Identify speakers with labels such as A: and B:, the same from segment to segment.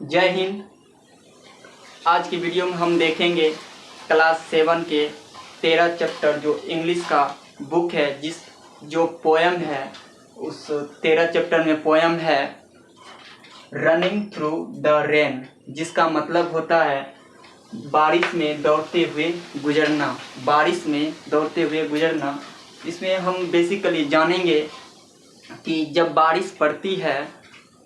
A: जय हिंद। आज की वीडियो में हम देखेंगे क्लास 7 के 13 चैप्टर जो इंग्लिश का बुक है, जो पोयम है, उस 13 चैप्टर में पोयम है रनिंग थ्रू द रेन, जिसका मतलब होता है बारिश में दौड़ते हुए गुजरना। बारिश में दौड़ते हुए गुजरना। इसमें हम बेसिकली जानेंगे कि जब बारिश पड़ती है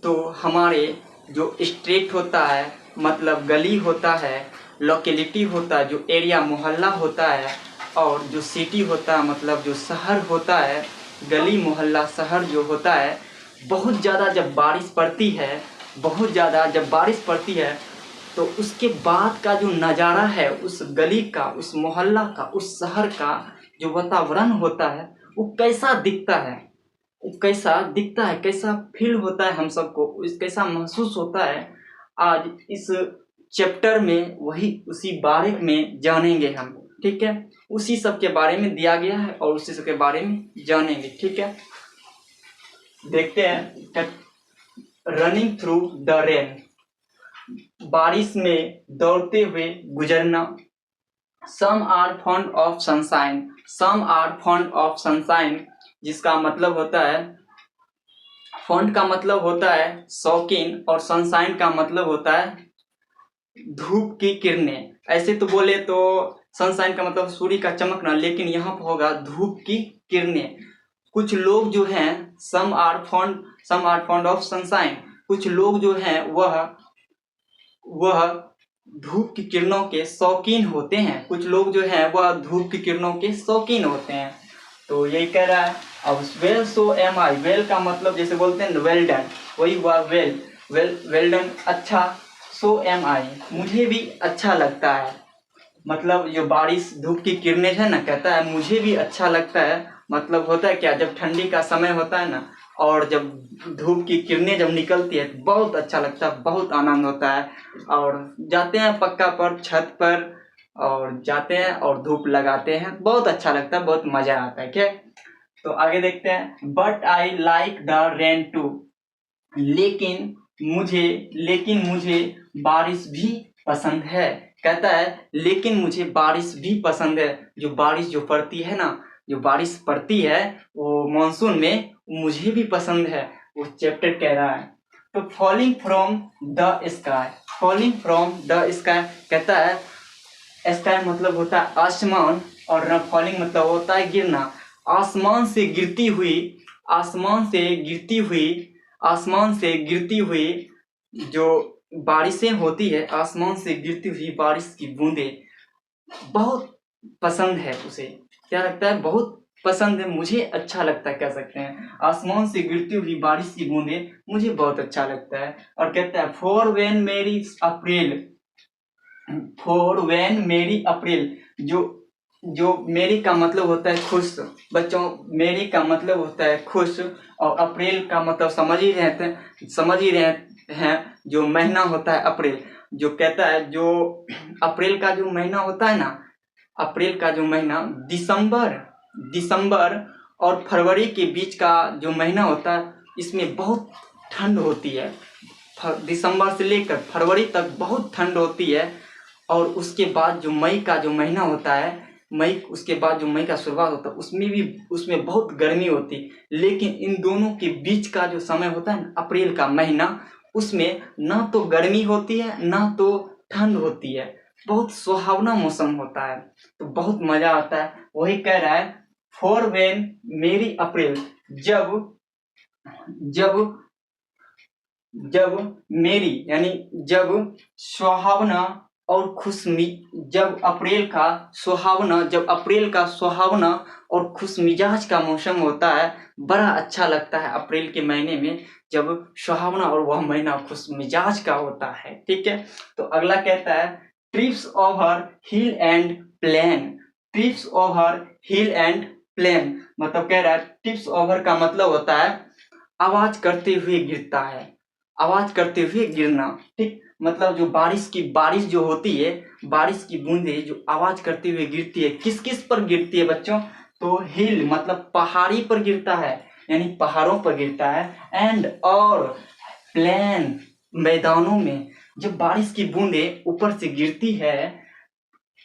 A: तो हमारे जो स्ट्रीट होता है, मतलब गली होता है, लोकेलिटी होता है, जो एरिया मोहल्ला होता है, और जो सिटी होता है, मतलब जो शहर होता है, गली मोहल्ला शहर जो होता है, बहुत ज़्यादा जब बारिश पड़ती है, बहुत ज़्यादा जब बारिश पड़ती है तो उसके बाद का जो नज़ारा है, उस गली का, उस मोहल्ला का, उस शहर का जो वातावरण होता है, वो कैसा दिखता है, कैसा फील होता है, हम सबको कैसा महसूस होता है। आज इस चैप्टर में उसी बारे में जानेंगे हम। ठीक है, उसी सब के बारे में दिया गया है और उसी सब के बारे में जानेंगे। ठीक है, देखते हैं। रनिंग थ्रू द रेन, बारिश में दौड़ते हुए गुजरना। Some are fond of sunshine, some are fond of sunshine, जिसका मतलब होता है, फॉन्ट का मतलब होता है शौकीन और सनशाइन का मतलब होता है धूप की किरणें। ऐसे तो बोले तो सनशाइन का मतलब सूर्य का चमकना, लेकिन यहाँ पर होगा धूप की किरणें। कुछ लोग जो हैं, some are fond of sunshine, कुछ लोग जो हैं वह धूप की किरणों के शौकीन होते हैं। कुछ लोग जो हैं वह धूप की किरणों के शौकीन होते हैं। तो यही कह रहा है। अब वेल सो एम आई, वेल का मतलब जैसे बोलते हैं वेल डन, वही हुआ वेल डन, अच्छा। सो एम आई, मुझे भी अच्छा लगता है। मतलब जो बारिश धूप की किरणें है ना, कहता है मुझे भी अच्छा लगता है। मतलब होता है क्या, जब ठंडी का समय होता है ना और जब धूप की किरणें जब निकलती है तो बहुत अच्छा लगता है, बहुत आनंद होता है। और जाते हैं पक्का पर, छत पर, और जाते हैं और धूप लगाते हैं, बहुत अच्छा लगता है, बहुत मजा आता है। क्या, तो आगे देखते हैं। But I like the rain too, लेकिन मुझे बारिश भी पसंद है। कहता है लेकिन मुझे बारिश भी पसंद है। जो बारिश जो पड़ती है ना, जो बारिश पड़ती है वो मानसून में, मुझे भी पसंद है, वो चैप्टर कह रहा है। तो falling from the sky, falling from the sky, कहता है स्काई मतलब होता है आसमान, और फॉलिंग मतलब होता है गिरना। आसमान से गिरती हुई, आसमान से गिरती हुई जो बारिशें होती है, आसमान से गिरती हुई बारिश की बूंदें बहुत पसंद है उसे। क्या लगता है, बहुत पसंद है, मुझे अच्छा लगता है, कह सकते हैं। आसमान से गिरती हुई बारिश की बूंदें मुझे बहुत अच्छा लगता है। और कहता है फॉर वेन मेरी अप्रैल, जो मेरी का मतलब होता है खुश। बच्चों, मेरी का मतलब होता है खुश, और अप्रैल का मतलब समझ ही रहे हैं, जो महीना होता है अप्रैल। जो कहता है, जो अप्रैल का जो महीना होता है ना, अप्रैल का जो महीना दिसंबर और फरवरी के बीच का जो महीना होता है, इसमें बहुत ठंड होती है। दिसंबर से लेकर फरवरी तक बहुत ठंड होती है। और उसके बाद जो मई का जो महीना होता है, उसके बाद जो मई का शुरुआत होता है, उसमें बहुत गर्मी होती है। लेकिन इन दोनों के बीच का जो समय होता है ना, अप्रैल का महीना, उसमें ना तो गर्मी होती है ना तो ठंड होती है, बहुत सुहावना मौसम होता है, तो बहुत मजा आता है। वही कह रहा है फॉर वेन मेरी अप्रैल, जब मेरी यानी जब सुहावना और जब अप्रैल का सुहावना और खुश मिजाज का मौसम होता है, बड़ा अच्छा लगता है अप्रैल के महीने में, जब सुहावना और वह महीना खुश मिजाज का होता है। ठीक है, तो अगला कहता है trips over hill and plain, trips over hill and plain, मतलब कह रहा है टिप्स ओवर का मतलब होता है आवाज करते हुए गिरता है, आवाज करते हुए गिरना। ठीक, मतलब जो बारिश जो होती है, बारिश की बूंदें जो आवाज करते हुए गिरती है, किस किस पर गिरती है बच्चों, तो हिल मतलब पहाड़ी पर गिरता है, यानी पहाड़ों पर गिरता है। एंड और प्लेन मैदानों में जब बारिश की बूंदें ऊपर से गिरती है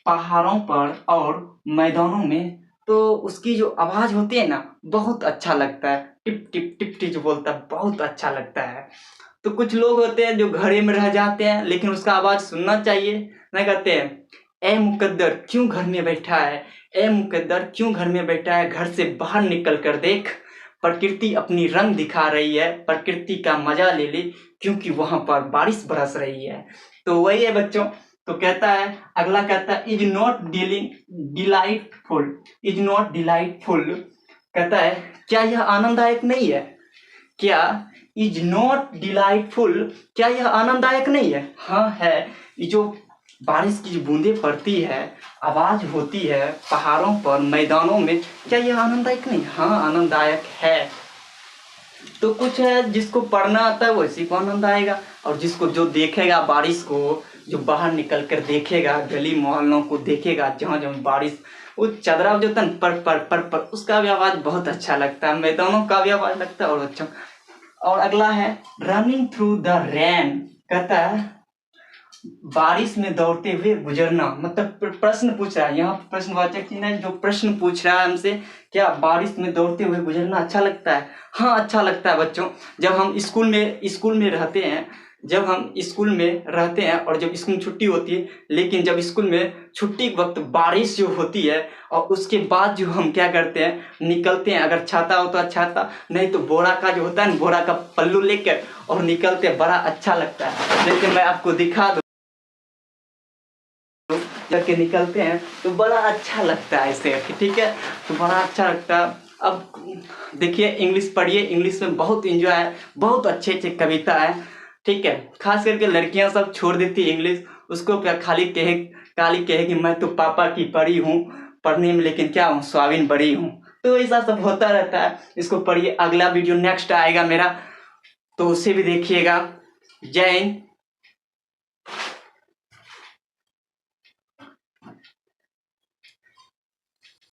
A: पहाड़ों पर और मैदानों में, तो उसकी जो आवाज होती है ना, बहुत अच्छा लगता है। टिप टिप टिप टिप जो बोलता है, बहुत अच्छा लगता है। तो कुछ लोग होते हैं जो घरे में रह जाते हैं, लेकिन उसका आवाज सुनना चाहिए। नहीं कहते हैं, ए मुकद्दर क्यों घर में बैठा है, ए मुकद्दर क्यों घर में बैठा है, घर से बाहर निकल कर देख, प्रकृति अपनी रंग दिखा रही है, प्रकृति का मजा ले ले, क्योंकि वहां पर बारिश बरस रही है। तो वही है बच्चों। तो कहता है, अगला कहता है, is not dealing delightful, is not delightful, कहता है क्या यह आनंददायक नहीं है, क्या इज नॉट डिलाइटफुल, क्या यह आनंददायक नहीं है। हाँ है। ये जो बारिश की बूंदें पड़ती है, आवाज होती है पहाड़ों पर मैदानों में, क्या यह आनंददायक नहीं। हाँ आनंददायक है। तो कुछ है जिसको पढ़ना आता है वो इसी को आनंद आएगा, और जिसको जो देखेगा बारिश को, जो बाहर निकल कर देखेगा, गली मोहल्लों को देखेगा जहाँ जहाँ बारिश, वो चदरा जो तन पर उसका भी आवाज बहुत अच्छा लगता है, मैदानों का भी आवाज लगता है और अच्छा। और अगला है रनिंग थ्रू द रेन, कहता है बारिश में दौड़ते हुए गुजरना। मतलब प्रश्न पूछ रहा है यहाँ प्रश्नवाचक चिन्ह है, जो प्रश्न पूछ रहा है हमसे, क्या बारिश में दौड़ते हुए गुजरना अच्छा लगता है। हाँ अच्छा लगता है बच्चों। जब हम स्कूल में रहते हैं, जब हम स्कूल में रहते हैं और जब स्कूल छुट्टी होती है, लेकिन जब स्कूल में छुट्टी के वक्त बारिश जो होती है और उसके बाद जो हम क्या करते हैं, निकलते हैं, अगर छाता हो तो छाता, नहीं तो बोरा का जो होता है ना, बोरा का पल्लू लेकर और निकलते हैं, बड़ा अच्छा लगता है। लेकिन मैं आपको दिखा दूं, करके निकलते हैं तो बड़ा अच्छा लगता है ऐसे, ठीक है, तो बड़ा अच्छा लगता है। अब देखिए इंग्लिश पढ़िए, इंग्लिश में बहुत इंजॉय है, बहुत अच्छे अच्छे कविता है, ठीक है। खास करके लड़कियां सब छोड़ देती है इंग्लिश, उसको क्या खाली कहे कि मैं तो पापा की परी हूँ, पढ़ने में लेकिन क्या हूँ, स्वाभिन बड़ी हूँ। तो ऐसा सब होता रहता है, इसको पढ़िए। अगला वीडियो नेक्स्ट आएगा मेरा, तो उसे भी देखिएगा। जय हिंद।